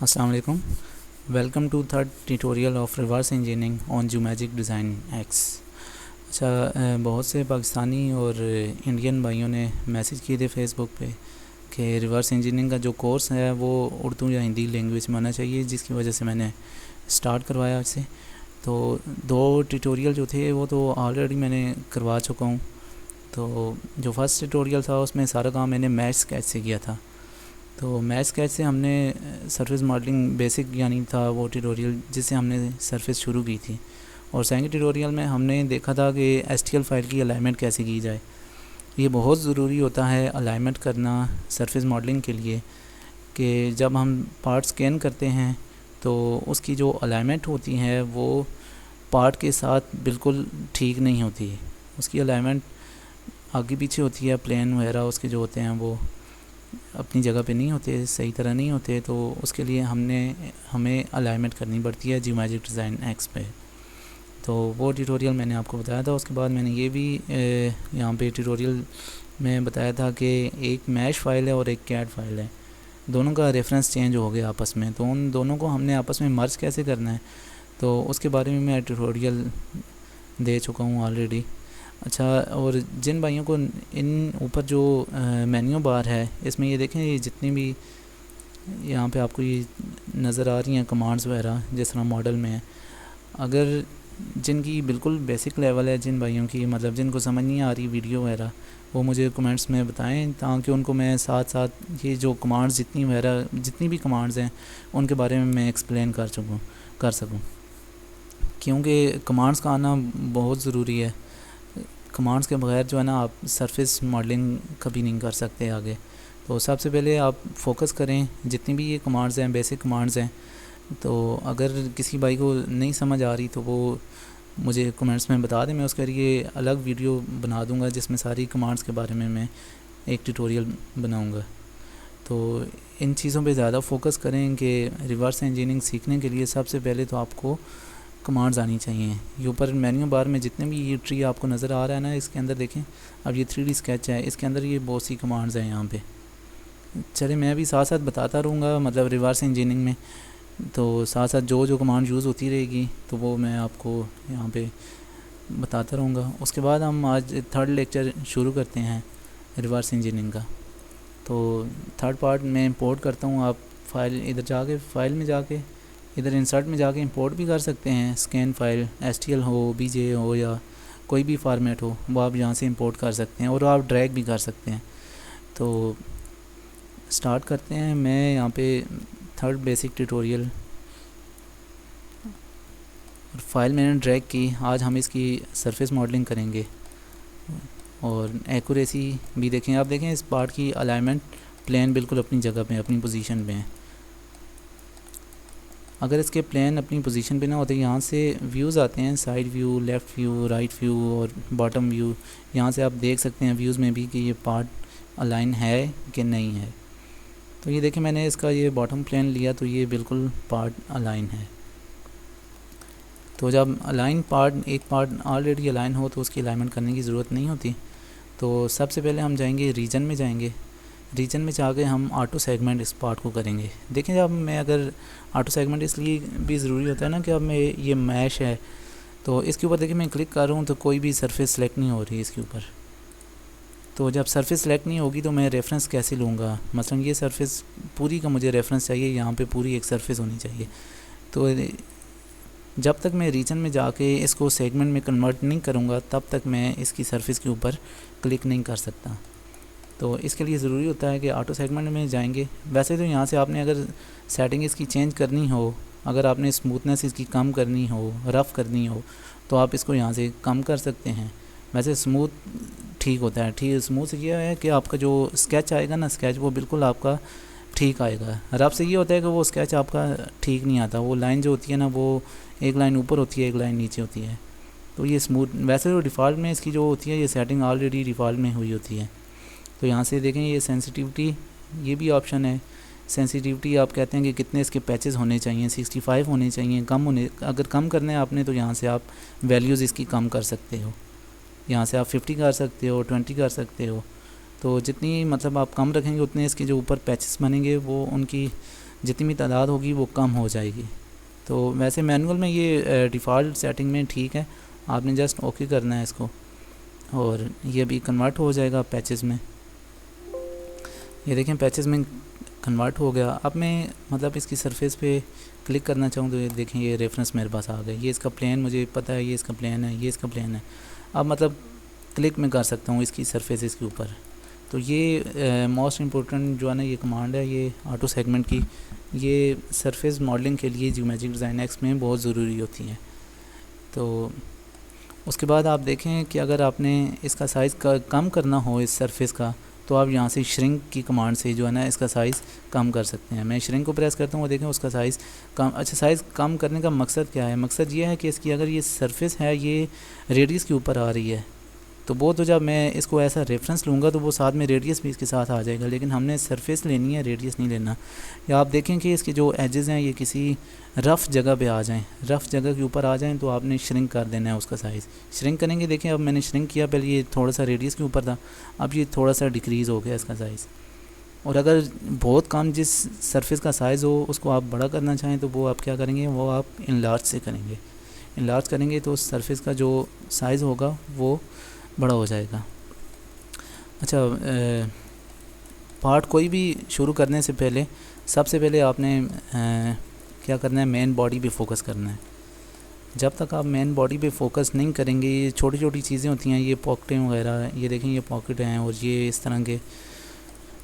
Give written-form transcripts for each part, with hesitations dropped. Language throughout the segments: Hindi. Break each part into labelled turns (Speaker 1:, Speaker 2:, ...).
Speaker 1: अस्सलाम वालेकुम। Welcome to third tutorial of reverse engineering on Geomagic design X. अच्छा, बहुत से पाकिस्तानी और इंडियन भाइयों ने मैसेज किए थे फेसबुक पे कि रिवर्स इंजीनियरिंग का जो कोर्स है वो उर्दू या हिंदी लैंग्वेज में होना चाहिए, जिसकी वजह से मैंने स्टार्ट करवाया इससे। तो 2 ट्यूटोरियल जो थे वो तो ऑलरेडी मैंने करवा चुका हूँ। तो जो फर्स्ट ट्यूटोरियल था उसमें सारा काम मैंने मैश स्केच से किया था। तो मैश स्केच से हमने सरफेस मॉडलिंग बेसिक यानी था वो ट्यूटोरियल जिससे हमने सरफेस शुरू की थी। और सेकंड ट्यूटोरियल में हमने देखा था कि STL फाइल की अलाइनमेंट कैसे की जाए। ये बहुत ज़रूरी होता है अलाइनमेंट करना सरफेस मॉडलिंग के लिए, कि जब हम पार्ट स्कैन करते हैं तो उसकी जो अलाइनमेंट होती है वो पार्ट के साथ बिल्कुल ठीक नहीं होती। उसकी अलाइनमेंट आगे पीछे होती है, प्लेन वगैरह उसके जो होते हैं वो अपनी जगह पे नहीं होते, सही तरह नहीं होते। तो उसके लिए हमें अलाइनमेंट करनी पड़ती है Geomagic डिज़ाइन एक्स पे। तो वो ट्यूटोरियल मैंने आपको बताया था। उसके बाद मैंने ये भी यहाँ पे ट्यूटोरियल में बताया था कि एक मैश फाइल है और एक कैड फाइल है, दोनों का रेफरेंस चेंज हो गया आपस में, तो उन दोनों को हमने आपस में मर्ज कैसे करना है तो उसके बारे में मैं ट्यूटोरियल दे चुका हूँ ऑलरेडी। अच्छा, और जिन भाइयों को इन ऊपर जो मेन्यू बार है इसमें ये देखें, ये जितनी भी यहाँ पे आपको ये नज़र आ रही हैं कमांड्स वगैरह जिस तरह मॉडल में है, अगर जिनकी बिल्कुल बेसिक लेवल है, जिन भाइयों की मतलब जिनको समझ नहीं आ रही वीडियो वगैरह, वो मुझे कमेंट्स में बताएं ताकि उनको मैं साथ साथ ये जो कमांड्स जितनी भी कमांड्स हैं उनके बारे में मैं एक्सप्लेन कर सकूँ, क्योंकि कमांड्स का आना बहुत ज़रूरी है। कमांड्स के बगैर जो है ना आप सरफेस मॉडलिंग कभी नहीं कर सकते आगे। तो सबसे पहले आप फोकस करें जितनी भी ये कमांड्स हैं, बेसिक कमांड्स हैं। तो अगर किसी भाई को नहीं समझ आ रही तो वो मुझे कमेंट्स में बता दें, मैं उसके लिए अलग वीडियो बना दूंगा जिसमें सारी कमांड्स के बारे में मैं एक ट्यूटोरियल बनाऊंगा। तो इन चीज़ों पे ज़्यादा फोकस करें कि रिवर्स इंजीनियरिंग सीखने के लिए सबसे पहले तो आपको कमांड्स आनी चाहिए। ये ऊपर मेन्यू बार में जितने भी ये ट्री आपको नज़र आ रहा है ना, इसके अंदर देखें, अब ये 3D स्केच है, इसके अंदर ये बहुत सी कमांड्स हैं यहाँ पे। चलिए मैं भी साथ साथ बताता रहूँगा, मतलब रिवर्स इंजीनियरिंग में तो साथ साथ जो जो कमांड यूज़ होती रहेगी तो वो मैं आपको यहाँ पे बताता रहूँगा। उसके बाद हम आज थर्ड लेक्चर शुरू करते हैं रिवर्स इंजीनियरिंग का। तो थर्ड पार्ट मैं इंपोर्ट करता हूँ। आप फाइल इधर जाके फाइल में जाके इधर इंसर्ट में जाके इंपोर्ट भी कर सकते हैं। स्कैन फाइल STL हो, BJ हो या कोई भी फॉर्मेट हो वो आप यहाँ से इंपोर्ट कर सकते हैं और आप ड्रैग भी कर सकते हैं। तो स्टार्ट करते हैं। मैं यहाँ पे थर्ड बेसिक ट्यूटोरियल और फाइल मैंने ड्रैग की। आज हम इसकी सरफेस मॉडलिंग करेंगे और एक्यूरेसी भी देखें। आप देखें इस पार्ट की अलाइनमेंट प्लेन बिल्कुल अपनी जगह पे, अपनी पोजीशन पे है। अगर इसके प्लेन अपनी पोजीशन पे ना होते, यहाँ से व्यूज़ आते हैं, side view, left view, right view और बॉटम व्यू। यहाँ से आप देख सकते हैं व्यूज़ में भी कि ये पार्ट अलाइन है कि नहीं है। तो ये देखें, मैंने इसका ये बॉटम प्लेन लिया तो ये बिल्कुल पार्ट अलाइन है। तो जब अलाइन पार्ट, एक पार्ट ऑलरेडी अलाइन हो तो उसकी अलाइनमेंट करने की ज़रूरत नहीं होती। तो सबसे पहले हम जाएंगे रीजन में, रीजन में जाके हम ऑटो सेगमेंट इस पार्ट को करेंगे। देखें, जब मैं अगर ऑटो सेगमेंट इसलिए भी ज़रूरी होता है ना कि अब मैं ये मैश है तो इसके ऊपर देखिए मैं क्लिक कर रहा हूँ तो कोई भी सरफेस सेलेक्ट नहीं हो रही इसके ऊपर। तो जब सरफेस सेलेक्ट नहीं होगी तो मैं रेफरेंस कैसे लूँगा? मसलन ये सरफेस पूरी का मुझे रेफरेंस चाहिए, यहाँ पे पूरी एक सरफेस होनी चाहिए। तो जब तक मैं रीजन में जाके इसको सेगमेंट में कन्वर्ट नहीं करूँगा तब तक मैं इसकी सरफेस के ऊपर क्लिक नहीं कर सकता। तो इसके लिए ज़रूरी होता है कि ऑटो सेगमेंट में जाएंगे। वैसे तो यहाँ से आपने अगर सेटिंग इसकी चेंज करनी हो, अगर आपने स्मूथनेस इसकी कम करनी हो, रफ़ करनी हो, तो आप इसको यहाँ से कम कर सकते हैं। वैसे स्मूथ ठीक होता है। ठीक स्मूथ से ये है कि आपका जो स्केच आएगा ना, स्केच वो बिल्कुल आपका ठीक आएगा। रफ़ से ये होता है कि वो स्केच आपका ठीक नहीं आता। वो लाइन जो होती है ना, वो एक लाइन ऊपर होती है, एक लाइन नीचे होती है। तो ये स्मूथ, वैसे तो डिफ़ॉल्ट में इसकी जो होती है ये सेटिंग ऑलरेडी डिफ़ॉल्ट में हुई होती है। तो यहाँ से देखें ये सेंसिटिविटी, ये भी ऑप्शन है। सेंसिटिविटी आप कहते हैं कि कितने इसके पैचेस होने चाहिए, 65 होने चाहिए, कम होने, अगर कम करने हैं आपने तो यहाँ से आप वैल्यूज़ इसकी कम कर सकते हो। यहाँ से आप 50 कर सकते हो, 20 कर सकते हो। तो जितनी मतलब आप कम रखेंगे उतने इसके जो ऊपर पैचेस बनेंगे वो उनकी जितनी भी तादाद होगी वो कम हो जाएगी। तो वैसे मैनुअल में ये डिफ़ॉल्ट सेटिंग में ठीक है, आपने जस्ट ओके करना है इसको, और ये भी कन्वर्ट हो जाएगा पैचेस में। ये देखें पैचेस में कन्वर्ट हो गया। अब मैं मतलब इसकी सरफेस पे क्लिक करना चाहूँ तो ये देखें ये रेफरेंस मेरे पास आ गया। ये इसका प्लेन मुझे पता है, ये इसका प्लेन है, ये इसका प्लेन है। अब मतलब क्लिक में कर सकता हूँ इसकी सरफेसेस के ऊपर। तो ये मोस्ट इम्पोर्टेंट जो है ना ये कमांड है, ये ऑटो सेगमेंट की, ये सरफेस मॉडलिंग के लिए ज्योमेट्रिक डिज़ाइन एक्स में बहुत ज़रूरी होती है। तो उसके बाद आप देखें कि अगर आपने इसका साइज़ कम करना हो इस सरफेस का, तो आप यहाँ से श्रिंक की कमांड से जो है ना इसका साइज़ कम कर सकते हैं। मैं श्रिंक को प्रेस करता हूँ और देखें उसका साइज़ कम। अच्छा, साइज़ कम करने का मकसद क्या है? मकसद ये है कि इसकी अगर ये सरफेस है ये रेडियस के ऊपर आ रही है, तो वो तो जब मैं इसको ऐसा रेफरेंस लूँगा तो वो साथ में रेडियस भी इसके साथ आ जाएगा, लेकिन हमने सरफेस लेनी है, रेडियस नहीं लेना। या आप देखें कि इसके जो एजेस हैं ये किसी रफ़ जगह पे आ जाएं, रफ़ जगह के ऊपर आ जाएं, तो आपने श्रिंक कर देना है उसका साइज़। श्रिंक करेंगे, देखें अब मैंने श्रिंक किया, पहले ये थोड़ा सा रेडियस के ऊपर था, अब ये थोड़ा सा डिक्रीज़ हो गया इसका साइज़। और अगर बहुत कम जिस सरफेस का साइज़ हो उसको आप बड़ा करना चाहें तो वो आप क्या करेंगे, वो आप इनलार्ज से करेंगे। इनलार्ज करेंगे तो उस सरफेस का जो साइज़ होगा वो बड़ा हो जाएगा। अच्छा, पार्ट कोई भी शुरू करने से पहले सबसे पहले आपने क्या करना है, मेन बॉडी पे फोकस करना है। जब तक आप मेन बॉडी पे फोकस नहीं करेंगे, ये छोटी छोटी चीज़ें होती हैं, ये पॉकेटें वगैरह, ये देखें ये पॉकेट हैं और ये इस तरह के,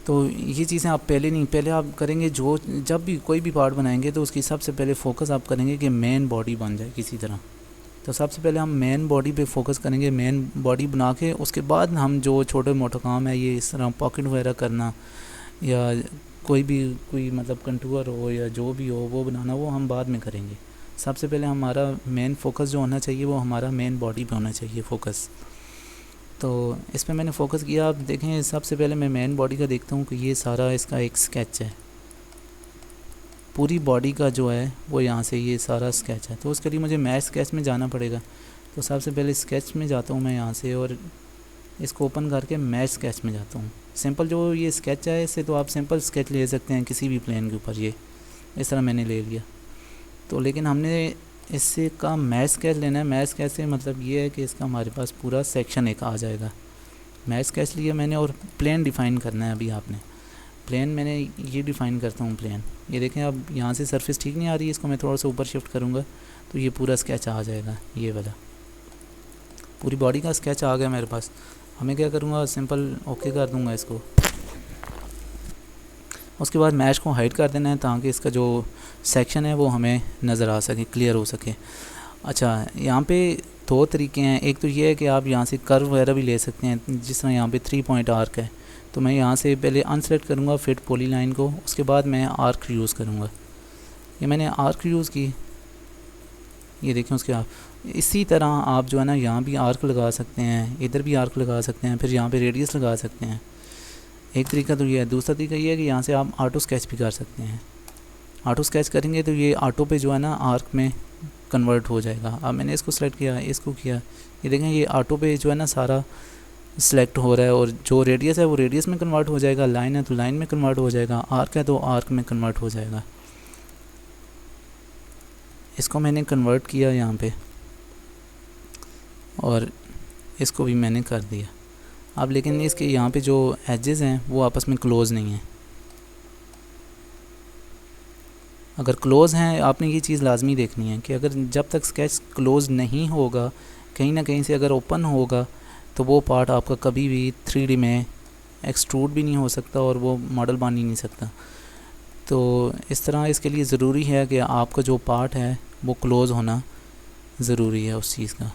Speaker 1: तो ये चीज़ें आप पहले आप करेंगे। जब भी कोई भी पार्ट बनाएंगे तो उसकी सबसे पहले फ़ोकस आप करेंगे कि मेन बॉडी बन जाए किसी तरह। तो सबसे पहले हम मेन बॉडी पे फोकस करेंगे, मेन बॉडी बना के उसके बाद हम जो छोटे मोटे काम है, ये इस तरह पॉकेट वगैरह करना या कोई मतलब कंटूर हो या जो भी हो वो बनाना, वो हम बाद में करेंगे। सबसे पहले हमारा मेन फोकस जो होना चाहिए वो हमारा मेन बॉडी पे होना चाहिए फोकस। तो इस पर मैंने फ़ोकस किया। आप देखें सबसे पहले मैं मेन बॉडी का देखता हूँ कि ये सारा इसका एक स्केच है, पूरी बॉडी का जो है वो यहाँ से ये सारा स्केच है। तो उसके लिए मुझे मैच स्केच में जाना पड़ेगा। तो सबसे पहले स्केच में जाता हूँ मैं यहाँ से, और इसको ओपन करके मैच स्केच में जाता हूँ। सिंपल जो ये स्केच है इससे तो आप सिंपल स्केच ले सकते हैं किसी भी प्लेन के ऊपर, ये इस तरह मैंने ले लिया। तो लेकिन हमने इससे का मैच स्केच लेना है। मैच स्केच से मतलब ये है कि इसका हमारे पास पूरा सेक्शन एक आ जाएगा। मैच स्केच लिया मैंने, और प्लेन डिफ़ाइन करना है। अभी आपने प्लेन मैंने ये डिफ़ाइन करता हूँ प्लेन। ये देखें अब यहाँ से सरफेस ठीक नहीं आ रही है, इसको मैं थोड़ा सा ऊपर शिफ्ट करूँगा तो ये पूरा स्केच आ जाएगा। ये वाला पूरी बॉडी का स्केच आ गया मेरे पास। हमें क्या करूँगा, सिंपल ओके कर दूँगा इसको। उसके बाद मैश को हाइड कर देना है ताकि इसका जो सेक्शन है वो हमें नज़र आ सके, क्लियर हो सके। अच्छा, यहाँ पे दो तरीके हैं। एक तो ये है कि आप यहाँ से कर्व वगैरह भी ले सकते हैं, जिस तरह यहाँ पे 3 पॉइंट आर्क है। तो मैं यहाँ से पहले अनसेलेक्ट करूँगा फिट पॉली लाइन को, उसके बाद मैं आर्क यूज़ करूँगा। ये मैंने आर्क यूज़ की, ये देखें। उसके आप इसी तरह आप जो है ना यहाँ भी आर्क लगा सकते हैं, इधर भी आर्क लगा सकते हैं, फिर यहाँ पे रेडियस लगा सकते हैं। एक तरीका तो ये है। दूसरा तरीका ये है कि यहाँ से आप ऑटो स्केच भी कर सकते हैं। ऑटो स्केच करेंगे तो ये ऑटो पे जो है ना आर्क में कन्वर्ट हो जाएगा। अब मैंने इसको सेलेक्ट किया, इसको किया, ये देखें ये ऑटो पे जो है ना सारा सेलेक्ट हो रहा है, और जो रेडियस है वो रेडियस में कन्वर्ट हो जाएगा, लाइन है तो लाइन में कन्वर्ट हो जाएगा, आर्क है तो आर्क में कन्वर्ट हो जाएगा। इसको मैंने कन्वर्ट किया यहाँ पे, और इसको भी मैंने कर दिया। अब लेकिन इसके यहाँ पे जो एजेस हैं वो आपस में क्लोज़ नहीं हैं। अगर क्लोज़ हैं, आपने ये चीज़ लाजमी देखनी है कि अगर जब तक स्केच क्लोज़ नहीं होगा, कहीं ना कहीं से अगर ओपन होगा तो वो पार्ट आपका कभी भी 3D में एक्सट्रूड भी नहीं हो सकता और वो मॉडल बन ही नहीं सकता। तो इस तरह इसके लिए ज़रूरी है कि आपका जो पार्ट है वो क्लोज़ होना ज़रूरी है उस चीज़ का।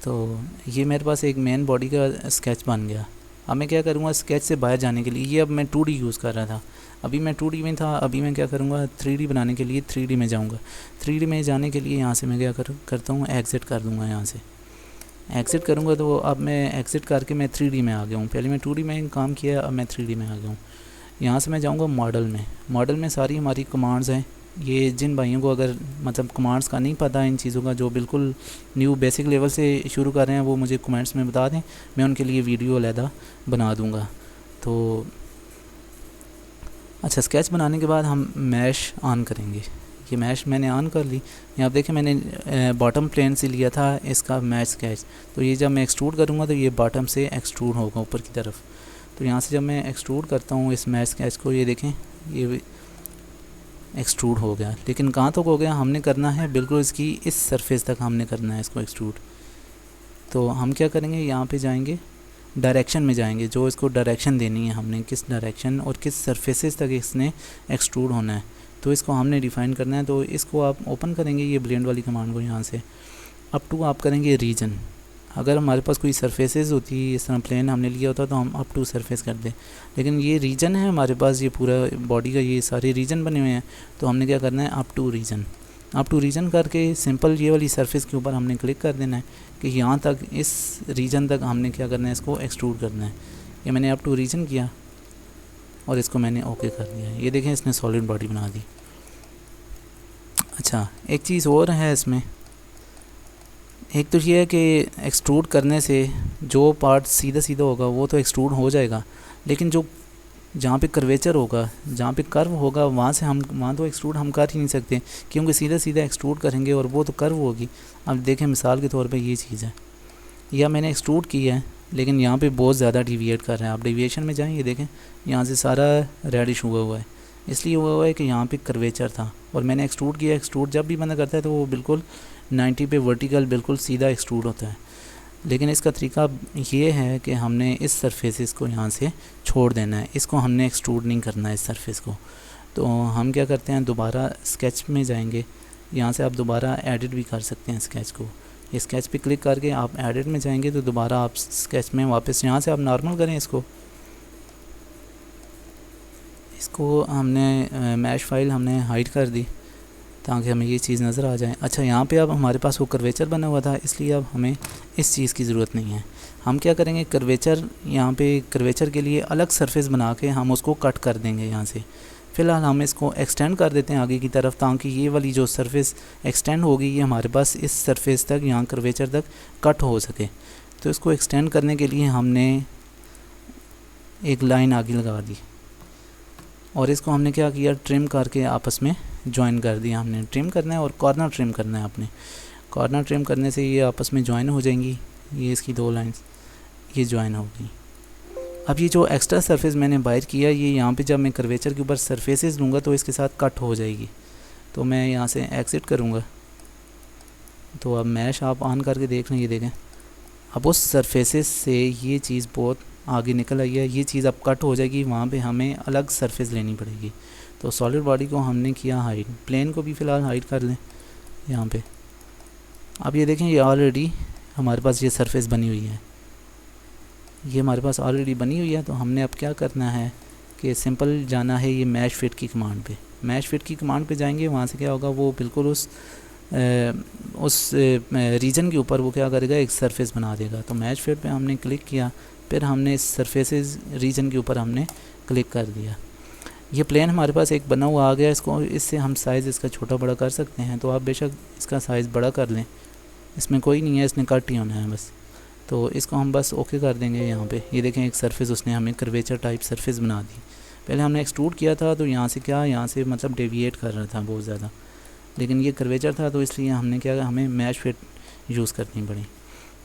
Speaker 1: तो ये मेरे पास एक मेन बॉडी का स्केच बन गया। अब मैं क्या करूँगा, स्केच से बाहर जाने के लिए, ये अब मैं 2D यूज़ कर रहा था, अभी मैं 2D में था, अभी मैं क्या करूँगा 3D बनाने के लिए 3D में जाऊँगा। 3D में जाने के लिए यहाँ से मैं क्या करता हूँ, एग्ज़िट कर दूँगा। यहाँ से एग्ज़िट करूँगा तो अब मैं एग्ज़िट करके मैं 3D में आ गया हूँ। पहले मैं 2D में काम किया, अब मैं 3D में आ गया हूँ। यहाँ से मैं जाऊँगा मॉडल में। मॉडल में सारी हमारी कमांड्स हैं। ये जिन भाइयों को अगर मतलब कमांड्स का नहीं पता इन चीज़ों का, जो बिल्कुल न्यू बेसिक लेवल से शुरू कर रहे हैं, वो मुझे कमेंट्स में बता दें, मैं उनके लिए वीडियो अलहदा बना दूँगा। तो अच्छा, स्केच बनाने के बाद हम मैश ऑन करेंगे। ये मैश मैंने ऑन कर ली। यहाँ देखिए मैंने बॉटम प्लेन से लिया था इसका मैश स्केच, तो ये जब मैं एक्सट्रूड करूँगा तो ये बॉटम से एक्सट्रूड होगा ऊपर की तरफ। तो यहाँ से जब मैं एक्सट्रूड करता हूँ इस मैश स्केच को, ये देखें ये एक्सट्रूड हो गया। लेकिन कहाँ तक हो गया, हमने करना है बिल्कुल इसकी इस सरफेस तक हमने करना है इसको एक्सट्रूड। तो हम क्या करेंगे, यहाँ पे जाएंगे, डायरेक्शन में जाएंगे, जो इसको डायरेक्शन देनी है हमने, किस डायरेक्शन और किस सरफेसेस तक इसने एक्सट्रूड होना है, तो इसको हमने डिफ़ाइन करना है। तो इसको आप ओपन करेंगे ये ब्लेंड वाली कमांड को, यहाँ से अप टू आप करेंगे रीजन। अगर हमारे पास कोई सरफेसेस होती, इस तरह प्लेन हमने लिया होता तो हम अप टू सरफेस कर दें, लेकिन ये रीजन है हमारे पास, ये पूरा बॉडी का ये सारे रीजन बने हुए हैं। तो हमने क्या करना है, up to region. Up to region करके सिंपल ये वाली सरफेस के ऊपर हमने क्लिक कर देना है कि यहाँ तक, इस रीजन तक हमने क्या करना है, इसको एक्सट्रूड करना है। ये मैंने अप टू रीजन किया और इसको मैंने ओके कर दिया। ये देखें इसने सॉलिड बॉडी बना दी। अच्छा, एक चीज़ और है इसमें, एक तो ये है कि एक्सट्रूड करने से जो पार्ट सीधा सीधा होगा वो तो एक्सट्रूड हो जाएगा, लेकिन जो जहाँ पे कर्वेचर होगा, जहाँ पे कर्व होगा, वहाँ तो एक्सट्रूड हम कर ही नहीं सकते, क्योंकि सीधा सीधा एक्सट्रूड करेंगे और वो तो कर्व होगी। अब देखें मिसाल के तौर पे ये चीज़ है, या मैंने एक्सट्रूड किया है लेकिन यहाँ पे बहुत ज़्यादा डिविएट कर रहे हैं। आप डेविएशन में जाएँ, ये देखें यहाँ से सारा रेडिश हुआ है, इसलिए हुआ है कि यहाँ पे कर्वेचर था और मैंने एक्सट्रूड किया। एक्सट्रूड जब भी बंदा करता है तो वो बिल्कुल 90 पे वर्टिकल बिल्कुल सीधा एक्सट्रूड होता है, लेकिन इसका तरीका ये है कि हमने इस सरफेस को यहाँ से छोड़ देना है, इसको हमने एक्सट्रूड नहीं करना है इस सरफेस को। तो हम क्या करते हैं, दोबारा स्केच में जाएंगे, यहाँ से आप दोबारा एडिट भी कर सकते हैं स्केच को। ये स्केच पे क्लिक करके आप एडिट में जाएंगे तो दोबारा आप स्केच में वापस, यहाँ से आप नॉर्मल करें इसको हमने मैश फाइल हमने हाइड कर दी ताकि हमें ये चीज़ नज़र आ जाए। अच्छा, यहाँ पे अब हमारे पास वो कर्वेचर बना हुआ था, इसलिए अब हमें इस चीज़ की ज़रूरत नहीं है। हम क्या करेंगे, कर्वेचर, यहाँ पे कर्वेचर के लिए अलग सरफेस बना के हम उसको कट कर देंगे यहाँ से। फ़िलहाल हम इसको एक्सटेंड कर देते हैं आगे की तरफ, ताकि ये वाली जो सरफेस एक्सटेंड होगी ये हमारे पास इस सरफेस तक, यहाँ कर्वेचर तक कट हो सके। तो इसको एक्सटेंड करने के लिए हमने एक लाइन आगे लगा दी और इसको हमने क्या किया, ट्रिम करके आपस में ज्वाइन कर दिया। हमने ट्रिम करना है और कॉर्नर ट्रिम करना है आपने। कॉर्नर ट्रिम करने से ये आपस में ज्वाइन हो जाएंगी, ये इसकी दो लाइंस ये ज्वाइन हो गई। अब ये जो एक्स्ट्रा सरफेस मैंने बाहर किया, ये यहाँ पे जब मैं कर्वेचर के ऊपर सरफेसेस लूँगा तो इसके साथ कट हो जाएगी। तो मैं यहाँ से एग्ज़िट करूँगा। तो अब मैश आप ऑन करके देख लें, ये देखें अब उस सरफेसेस से ये चीज़ बहुत आगे निकल आई है, ये चीज़ अब कट हो जाएगी, वहाँ पे हमें अलग सरफेस लेनी पड़ेगी। तो सॉलिड बॉडी को हमने किया हाइड, प्लेन को भी फ़िलहाल हाइड कर लें यहाँ पे। अब ये देखें, ये ऑलरेडी हमारे पास ये सरफेस बनी हुई है, ये हमारे पास ऑलरेडी बनी हुई है। तो हमने अब क्या करना है कि सिंपल जाना है ये मैश फिट की कमांड पे। मैश फिट की कमांड पे जाएंगे, वहाँ से क्या होगा, वो बिल्कुल उस रीजन के ऊपर वो क्या करेगा, एक सरफेस बना देगा। तो मैश फिट पे हमने क्लिक किया, फिर हमने इस सरफेसेस रीजन के ऊपर हमने क्लिक कर दिया। ये प्लेन हमारे पास एक बना हुआ आ गया, इसको इससे हम साइज़ इसका छोटा बड़ा कर सकते हैं। तो आप बेशक इसका साइज़ बड़ा कर लें, इसमें कोई नहीं है, इसने कट ही होना है बस। तो इसको हम बस ओके कर देंगे। यहाँ पे ये देखें एक सरफेस उसने हमें कर्वेचर टाइप सरफेस बना दी। पहले हमने एक्सट्रूड किया था तो यहाँ से क्या, यहाँ से मतलब डेविएट कर रहा था बहुत ज़्यादा, लेकिन ये कर्वेचर था तो इसलिए हमने क्या, हमें मैश फिट यूज़ करनी पड़ी।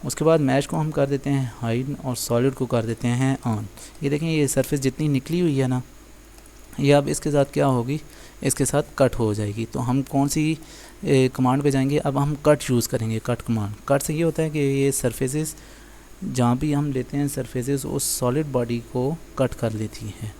Speaker 1: उसके बाद मैश को हम कर देते हैं हाइड और सॉलिड को कर देते हैं ऑन। ये देखें ये सरफेस जितनी निकली हुई है ना, ये अब इसके साथ क्या होगी, इसके साथ कट हो जाएगी। तो हम कौन सी कमांड पे जाएंगे, अब हम कट यूज़ करेंगे, कट कमांड। कट से ये होता है कि ये सरफेसेस जहाँ भी हम लेते हैं सरफेसेस उस सॉलिड बॉडी को कट कर देती है।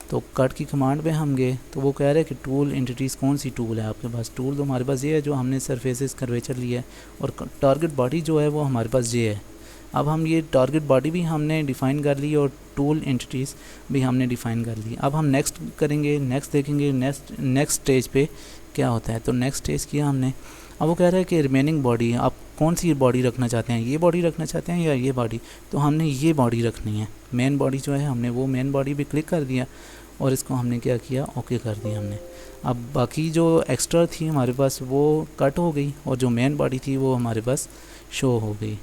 Speaker 1: तो कट की कमांड पे हम गए तो वो कह रहे हैं कि टूल एंटिटीज़ कौन सी टूल है आपके पास। टूल तो हमारे पास ये है जो हमने सरफेसेस कर्वेचर लिया है, और टारगेट बॉडी जो है वो हमारे पास ये है। अब हम ये टारगेट बॉडी भी हमने डिफ़ाइन कर ली और टूल एंटिटीज़ भी हमने डिफ़ाइन कर ली। अब हम नेक्स्ट करेंगे, नेक्स्ट देखेंगे नेक्स्ट स्टेज पे क्या होता है। तो नेक्स्ट स्टेज किया हमने। अब वो कह रहा है कि रिमेनिंग बॉडी, आप कौन सी बॉडी रखना चाहते हैं, ये बॉडी रखना चाहते हैं या ये बॉडी। तो हमने ये बॉडी रखनी है, मेन बॉडी जो है, हमने वो मेन बॉडी पे क्लिक कर दिया और इसको हमने क्या किया, ओके कर दिया हमने। अब बाकी जो एक्स्ट्रा थी हमारे पास वो कट हो गई और जो मेन बॉडी थी वो हमारे पास शो हो गई।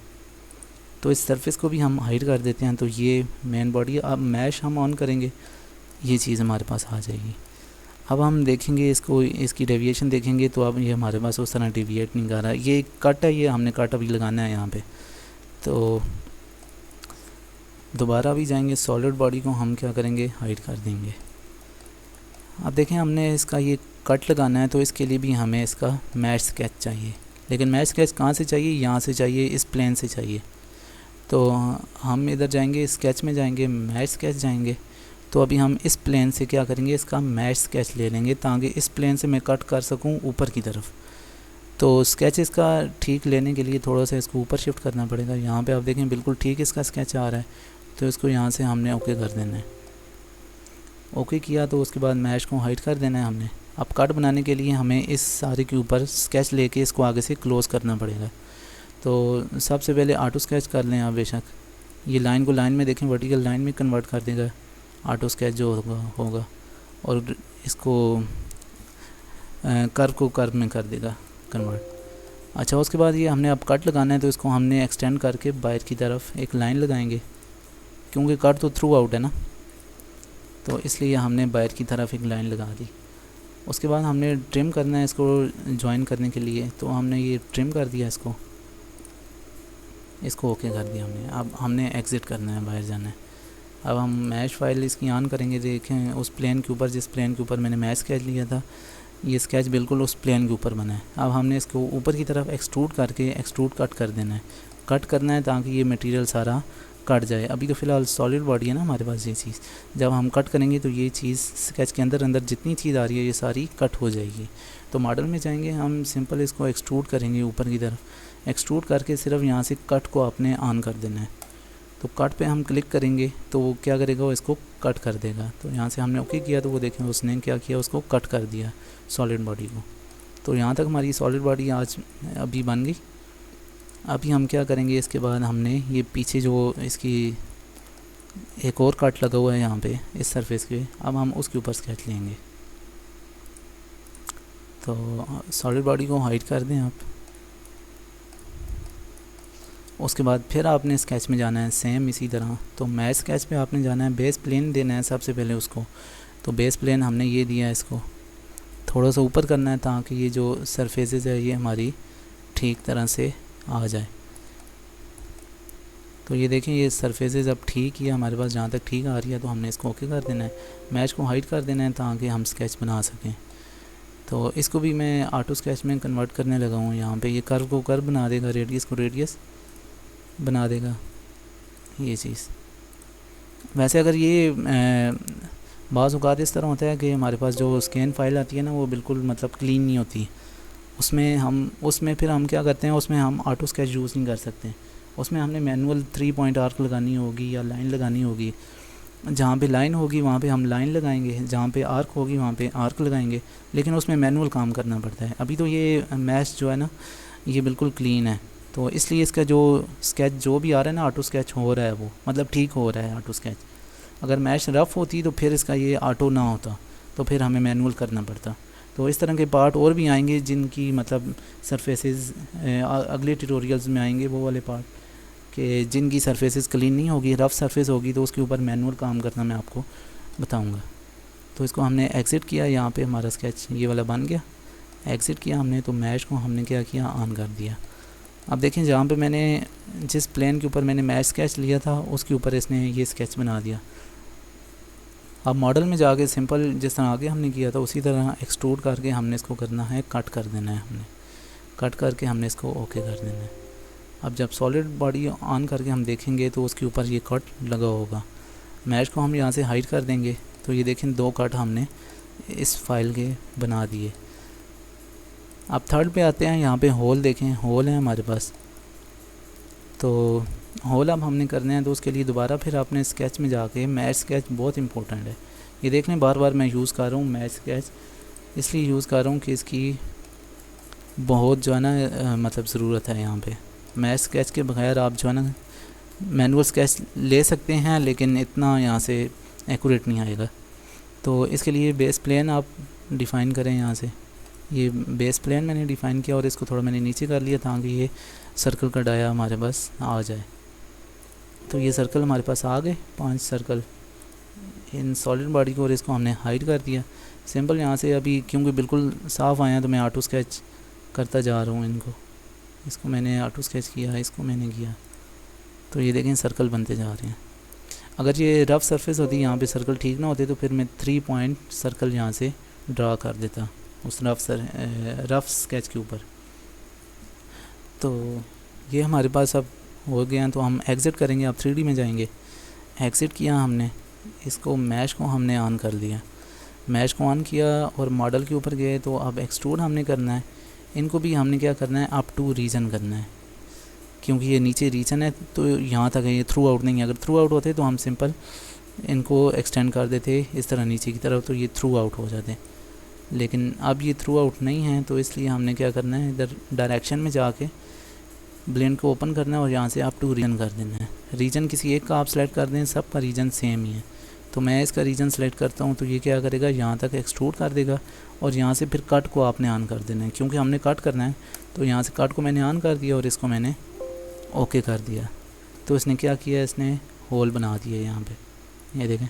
Speaker 1: तो इस सरफेस को भी हम हाइड कर देते हैं। तो ये मेन बॉडी, अब मैश हम ऑन करेंगे ये चीज़ हमारे पास आ जाएगी। अब हम देखेंगे इसको, इसकी डेविएशन देखेंगे तो अब ये हमारे पास उस तरह डेविएट नहीं कर रहा। ये कट है, ये हमने कट अभी लगाना है यहाँ पे। तो दोबारा भी जाएंगे, सॉलिड बॉडी को हम क्या करेंगे, हाइड कर देंगे। अब देखें हमने इसका ये कट लगाना है, तो इसके लिए भी हमें इसका मैश स्केच चाहिए। लेकिन मैश स्केच कहाँ से चाहिए, यहाँ से चाहिए, इस प्लेन से चाहिए। तो हम इधर जाएंगे, स्केच में जाएंगे, मैश स्केच जाएंगे। तो अभी हम इस प्लेन से क्या करेंगे, इसका मैश स्केच ले लेंगे ताकि इस प्लेन से मैं कट कर सकूं ऊपर की तरफ। तो स्केच इसका ठीक लेने के लिए थोड़ा सा इसको ऊपर शिफ्ट करना पड़ेगा। यहाँ पे आप देखें बिल्कुल ठीक इसका स्केच आ रहा है, तो इसको यहाँ से हमने ओके कर देना है। ओके किया तो उसके बाद मैश को हाइड कर देना है हमने। अब कट बनाने के लिए हमें इस सारे के ऊपर स्केच लेके इसको आगे से क्लोज़ करना पड़ेगा। तो सबसे पहले ऑटो स्केच कर लें आप। बेशक ये लाइन को लाइन में देखें, वर्टिकल लाइन में कन्वर्ट कर देगा ऑटो स्केच जो होगा और इसको कर्व को कर्व में कर देगा कन्वर्ट। अच्छा, उसके बाद ये हमने अब कट लगाना है, तो इसको हमने एक्सटेंड करके बाहर की तरफ एक लाइन लगाएंगे, क्योंकि कट तो थ्रू आउट है ना, तो इसलिए हमने बाहर की तरफ एक लाइन लगा दी। उसके बाद हमने ट्रिम करना है इसको ज्वाइन करने के लिए, तो हमने ये ट्रिम कर दिया, इसको ओके कर दिया हमने। अब हमने एग्ज़िट करना है, बाहर जाना है। अब हम मैश फाइल इसकी ऑन करेंगे। देखें उस प्लेन के ऊपर, जिस प्लेन के ऊपर मैंने मैश स्केच लिया था, ये स्केच बिल्कुल उस प्लेन के ऊपर बना है। अब हमने इसको ऊपर की तरफ एक्सट्रूड करके एक्सट्रूड कट कर देना है, कट करना है ताकि ये मटेरियल सारा कट जाए। अभी तो फ़िलहाल सॉलिड बॉडी है ना हमारे पास ये चीज़, जब हम कट करेंगे तो ये चीज़ स्केच के अंदर अंदर जितनी चीज़ आ रही है ये सारी कट हो जाएगी। तो मॉडल में जाएंगे, हम सिंपल इसको एक्सट्रूड करेंगे ऊपर की तरफ। एक्सट्रूड करके सिर्फ यहाँ से कट को आपने ऑन कर देना है। तो कट पे हम क्लिक करेंगे तो वो क्या करेगा, वो इसको कट कर देगा। तो यहाँ से हमने ओके किया तो वो देखें उसने क्या किया, उसको कट कर दिया सॉलिड बॉडी को। तो यहाँ तक हमारी सॉलिड बॉडी आज अभी बन गई। अभी हम क्या करेंगे, इसके बाद हमने ये पीछे जो इसकी एक और कट लगा हुआ है यहाँ पे इस सरफेस के, अब हम उसके ऊपर स्केच लेंगे। तो सॉलिड बॉडी को हाइड कर दें आप। उसके बाद फिर आपने स्केच में जाना है सेम इसी तरह। तो मैश स्केच पे आपने जाना है, बेस प्लेन देना है सबसे पहले उसको। तो बेस प्लेन हमने ये दिया है, इसको थोड़ा सा ऊपर करना है ताकि ये जो सरफेसेस है ये हमारी ठीक तरह से आ जाए। तो ये देखें ये सरफेसेस अब ठीक ही है हमारे पास, जहाँ तक ठीक आ रही है। तो हमने इसको ओके कर देना है, मैश को हाइड कर देना है ताकि हम स्केच बना सकें। तो इसको भी मैं ऑटो स्केच में कन्वर्ट करने लगा हूँ। यहाँ पे ये कर्व को कर्व बना देगा, रेडियस को रेडियस बना देगा ये चीज़। वैसे अगर ये बाज़ औक़ात इस तरह होता है कि हमारे पास जो स्कैन फाइल आती है ना, वो बिल्कुल मतलब क्लीन नहीं होती। उसमें फिर हम क्या करते हैं, उसमें हम ऑटो स्केच यूज़ नहीं कर सकते। उसमें हमने मैनुअल 3 पॉइंट आर्क लगानी होगी या लाइन लगानी होगी। जहाँ पे लाइन होगी वहाँ पे हम लाइन लगाएंगे, जहाँ पे आर्क होगी वहाँ पे आर्क लगाएंगे, लेकिन उसमें मैनुअल काम करना पड़ता है। अभी तो ये मैश जो है ना ये बिल्कुल क्लीन है, तो इसलिए इसका जो स्केच जो भी आ रहा है ना, ऑटो स्केच हो रहा है, वो मतलब ठीक हो रहा है ऑटो स्केच। अगर मैश रफ़ होती तो फिर इसका ये ऑटो ना होता, तो फिर हमें मैनुअल करना पड़ता। तो इस तरह के पार्ट और भी आएंगे जिनकी मतलब सरफेसेस अगले ट्यूटोरियल्स में आएंगे, वो वाले पार्ट कि जिनकी सरफेसेस क्लीन नहीं होगी, रफ़ सरफेस होगी, तो उसके ऊपर मैनुअल काम करना मैं आपको बताऊंगा। तो इसको हमने एग्ज़िट किया, यहाँ पे हमारा स्केच ये वाला बन गया। एग्ज़िट किया हमने, तो मैश को हमने क्या किया, ऑन कर दिया। अब देखें जहाँ पे मैंने जिस प्लेन के ऊपर मैंने मैश स्केच लिया था उसके ऊपर इसने ये स्केच बना दिया। अब मॉडल में जाके सिंपल जिस तरह आगे हमने किया था उसी तरह एक्सट्रूड करके हमने इसको करना है, कट कर देना है। हमने कट करके हमने इसको ओके कर देना है। अब जब सॉलिड बॉडी ऑन करके हम देखेंगे तो उसके ऊपर ये कट लगा होगा। मैश को हम यहाँ से हाइड कर देंगे, तो ये देखें 2 कट हमने इस फाइल के बना दिए। अब थर्ड पे आते हैं, यहाँ पे होल देखें, होल है हमारे पास। तो होल अब हमने करने हैं, तो उसके लिए दोबारा फिर आपने स्केच में जाके, मैश स्केच बहुत इंपॉर्टेंट है। ये देख लें बार बार मैं यूज़ कर रहा हूँ मैश स्केच, इसलिए यूज़ कर रहा हूँ कि इसकी बहुत जो है ना मतलब ज़रूरत है यहाँ पे। मैश स्केच के बगैर आप जो है ना मैनुअल स्केच ले सकते हैं, लेकिन इतना यहाँ से एक्यूरेट नहीं आएगा। तो इसके लिए बेस प्लेन आप डिफ़ाइन करें। यहाँ से ये बेस प्लेन मैंने डिफ़ाइन किया और इसको थोड़ा मैंने नीचे कर लिया ताकि ये सर्कल का डाया हमारे पास आ जाए। तो ये सर्कल हमारे पास आ गए, 5 सर्कल इन सॉलिड बॉडी को और इसको हमने हाइड कर दिया सिंपल। यहाँ से अभी क्योंकि बिल्कुल साफ़ आया तो मैं ऑटो स्केच करता जा रहा हूँ इनको। इसको मैंने ऑटो स्केच किया, इसको मैंने किया, तो ये देखें सर्कल बनते जा रहे हैं। अगर ये रफ़ सरफेस होती यहाँ पे सर्कल ठीक ना होते तो फिर मैं 3 पॉइंट सर्कल यहाँ से ड्रा कर देता उस रफ़ स्केच के ऊपर। तो ये हमारे पास अब हो गया हैं। तो हम एग्ज़िट करेंगे, अब 3D में जाएंगे। एग्ज़िट किया हमने, इसको मैश को हमने ऑन कर दिया, मैश को ऑन किया और मॉडल के ऊपर गए। तो अब एक्सट्रूड हमने करना है, इनको भी हमने क्या करना है, अप टू रीजन करना है, क्योंकि ये नीचे रीजन है तो यहाँ तक है, ये थ्रू आउट नहीं है। अगर थ्रू आउट होते तो हम सिंपल इनको एक्सटेंड कर देते इस तरह नीचे की तरफ, तो ये थ्रू आउट हो जाते। लेकिन अब ये थ्रू आउट नहीं है, तो इसलिए हमने क्या करना है, इधर डायरेक्शन में जाके ब्लेंड को ओपन करना है और यहाँ से अप टू रीजन कर देना है। रीजन किसी एक का आप सेलेक्ट कर दें, सब का रीजन सेम ही है। तो मैं इसका रीजन सेलेक्ट करता हूँ, तो ये क्या करेगा, यहाँ तक एक्सट्रूड कर देगा और यहाँ से फिर कट को आपने ऑन कर देना है, क्योंकि हमने कट करना है। तो यहाँ से कट को मैंने ऑन कर दिया और इसको मैंने ओके कर दिया। तो इसने क्या किया, इसने होल बना दिया यहाँ पे, ये देखें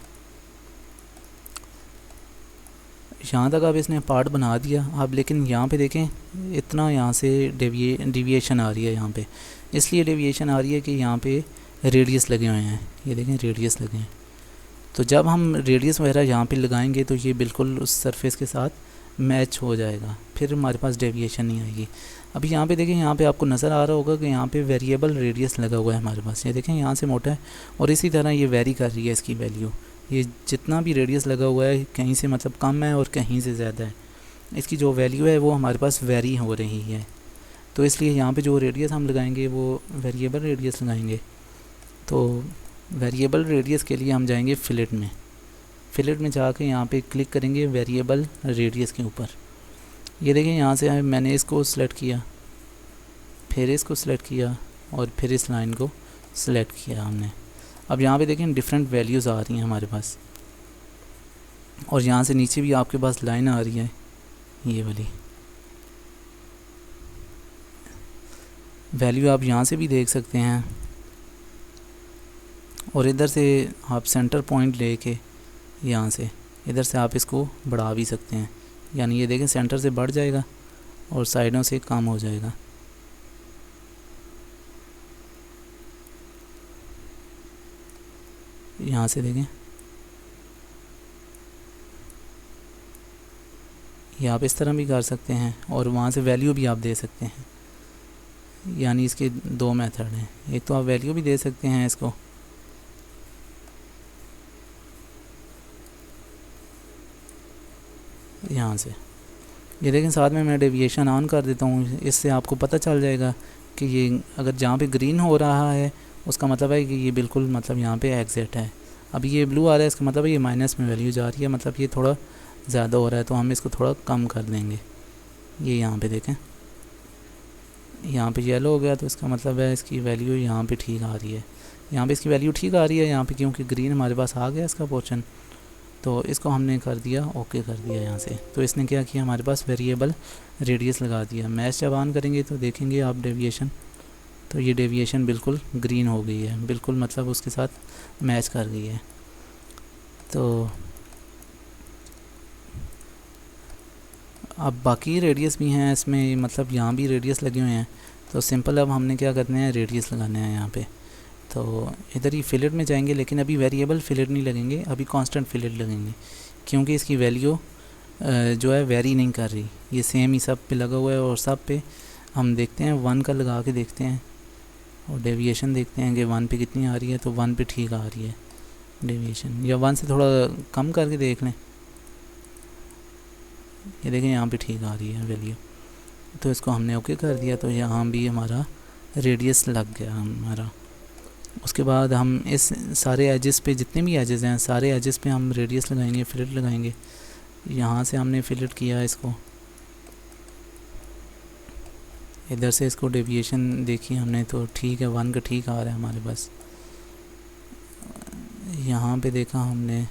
Speaker 1: यहाँ तक अब इसने पार्ट बना दिया। अब लेकिन यहाँ पे देखें इतना यहाँ से डेविएशन आ रही है यहाँ पे, इसलिए डेविएशन आ रही है कि यहाँ पे रेडियस लगे हुए हैं, ये देखें रेडियस लगे हैं। तो जब हम रेडियस वगैरह यहाँ पे लगाएंगे तो ये बिल्कुल उस सरफेस के साथ मैच हो जाएगा, फिर हमारे पास डेविएशन नहीं आएगी। अभी यहाँ पे देखें, यहाँ पे आपको नज़र आ रहा होगा कि यहाँ पे वेरिएबल रेडियस लगा हुआ है हमारे पास, ये देखें यहाँ से मोटा है और इसी तरह ये वेरी कर रही है इसकी वैल्यू। ये जितना भी रेडियस लगा हुआ है कहीं से मतलब कम है और कहीं से ज़्यादा है, इसकी जो वैल्यू है वो हमारे पास वेरी हो रही है। तो इसलिए यहाँ पे जो रेडियस हम लगाएंगे वो वेरिएबल रेडियस लगाएंगे। तो वेरिएबल रेडियस के लिए हम जाएंगे फिलेट में, फिलेट में जाके यहाँ पे क्लिक करेंगे वेरिएबल रेडियस के ऊपर। ये देखें यहाँ से मैंने इसको सिलेक्ट किया, फिर इसको सिलेक्ट किया और फिर इस लाइन को सिलेक्ट किया हमने। अब यहाँ पे देखें डिफरेंट वैल्यूज़ आ रही हैं हमारे पास, और यहाँ से नीचे भी आपके पास लाइन आ रही है ये वाली वैल्यू, आप यहाँ से भी देख सकते हैं। और इधर से आप सेंटर पॉइंट लेके यहाँ से इधर से आप इसको बढ़ा भी सकते हैं, यानी ये देखें सेंटर से बढ़ जाएगा और साइडों से कम हो जाएगा। यहाँ से देखें, ये आप इस तरह भी कर सकते हैं और वहाँ से वैल्यू भी आप दे सकते हैं, यानी इसके 2 मेथड हैं। एक तो आप वैल्यू भी दे सकते हैं इसको, यहाँ से ये देखें साथ में मैं डेविएशन ऑन कर देता हूँ, इससे आपको पता चल जाएगा कि ये अगर जहाँ पे ग्रीन हो रहा है उसका मतलब है कि ये बिल्कुल मतलब यहाँ पे एग्जिट है। अभी ये ब्लू आ रहा है, इसका मतलब है ये माइनस में वैल्यू जा रही है, मतलब ये थोड़ा ज़्यादा हो रहा है, तो हम इसको थोड़ा कम कर देंगे। ये यहाँ पे देखें, यहाँ पे येलो हो गया, तो इसका मतलब है इसकी वैल्यू यहाँ पे ठीक आ रही है, यहाँ पे इसकी वैल्यू ठीक आ रही है यहाँ पे, क्योंकि ग्रीन हमारे पास आ गया इसका पोर्शन। तो इसको हमने कर दिया ओके कर दिया यहाँ से। तो इसने क्या किया, हमारे पास वेरिएबल रेडियस लगा दिया। मैच जब ऑन करेंगे तो देखेंगे आप डेविएशन, तो ये डेविएशन बिल्कुल ग्रीन हो गई है, बिल्कुल मतलब उसके साथ मैच कर गई है। तो अब बाकी रेडियस भी हैं इसमें, मतलब यहाँ भी रेडियस लगे हुए हैं। तो सिंपल अब हमने क्या करना है, रेडियस लगाना है यहाँ पे। तो इधर ही फिलेट में जाएंगे, लेकिन अभी वेरिएबल फिलेट नहीं लगेंगे, अभी कांस्टेंट फिलेट लगेंगे, क्योंकि इसकी वैल्यू जो है वेरी नहीं कर रही, ये सेम ही सब पे लगा हुआ है। और सब पे हम देखते हैं 1 का लगा के देखते हैं और डेविएशन देखते हैं कि 1 पे कितनी आ रही है। तो 1 पे ठीक आ रही है डेविएशन, या 1 से थोड़ा कम करके देख लें, ये देखें यहाँ पे ठीक आ रही है वैल्यू। तो इसको हमने ओके कर दिया, तो यहाँ भी हमारा रेडियस लग गया हमारा। उसके बाद हम इस सारे एजेस पे, जितने भी एजेस हैं सारे एजेस पे हम रेडियस लगाएंगे, फिलेट लगाएंगे। यहाँ से हमने फिलेट किया इसको, इधर से इसको डेविएशन देखी हमने तो ठीक है, 1 का ठीक आ रहा है हमारे पास। यहाँ पे देखा हमने,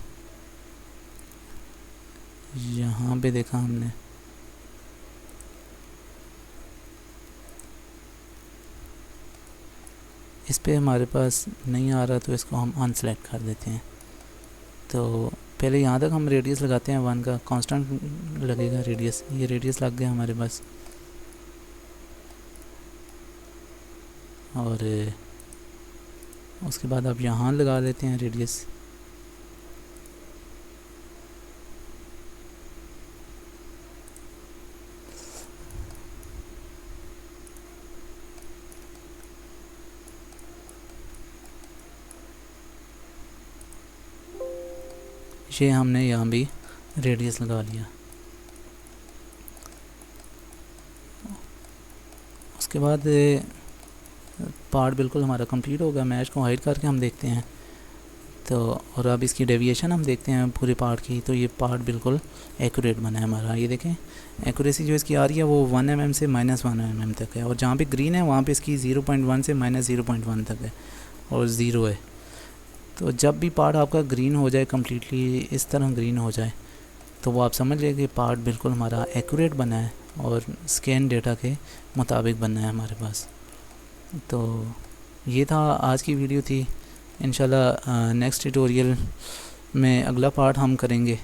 Speaker 1: यहाँ पे देखा हमने, इस पे हमारे पास नहीं आ रहा, तो इसको हम अनसेलेक्ट कर देते हैं। तो पहले यहाँ तक हम रेडियस लगाते हैं 1 का, कांस्टेंट लगेगा रेडियस। ये रेडियस लग गया हमारे पास, और उसके बाद आप यहाँ लगा लेते हैं रेडियस। ये हमने यहाँ भी रेडियस लगा लिया। उसके बाद पार्ट बिल्कुल हमारा कंप्लीट होगा। मैच को हाइड करके हम देखते हैं तो, और अब इसकी डेविएशन हम देखते हैं पूरे पार्ट की। तो ये पार्ट बिल्कुल एक्यूरेट बना है हमारा। ये देखें एक्यूरेसी जो इसकी आ रही है वो 1 mm से -1 mm तक है, और जहाँ पे ग्रीन है वहाँ पे इसकी 0.1 से -0.1 तक है, और ज़ीरो है। तो जब भी पार्ट आपका ग्रीन हो जाए, कम्प्लीटली इस तरह ग्रीन हो जाए, तो वो आप समझ लीजिए कि पार्ट बिल्कुल हमारा एक्यूरेट बना है और स्कैन डेटा के मुताबिक बनना है हमारे पास। तो ये था आज की वीडियो थी। इंशाल्लाह नेक्स्ट ट्यूटोरियल में अगला पार्ट हम करेंगे।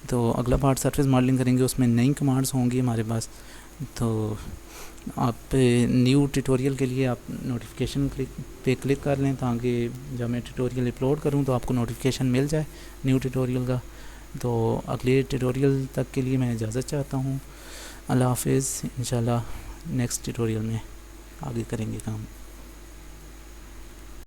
Speaker 1: तो अगला पार्ट सरफेस मॉडलिंग करेंगे, उसमें नई कमांड्स होंगी हमारे पास। तो आप न्यू ट्यूटोरियल के लिए आप नोटिफिकेशन पे क्लिक कर लें, ताकि जब मैं ट्यूटोरियल अपलोड करूं तो आपको नोटिफिकेशन मिल जाए न्यू ट्यूटोरियल का। तो अगले ट्यूटोरियल तक के लिए मैं इजाज़त चाहता हूं। अल्लाह हाफिज़। इंशाल्लाह नेक्स्ट ट्यूटोरियल में आगे करेंगे काम।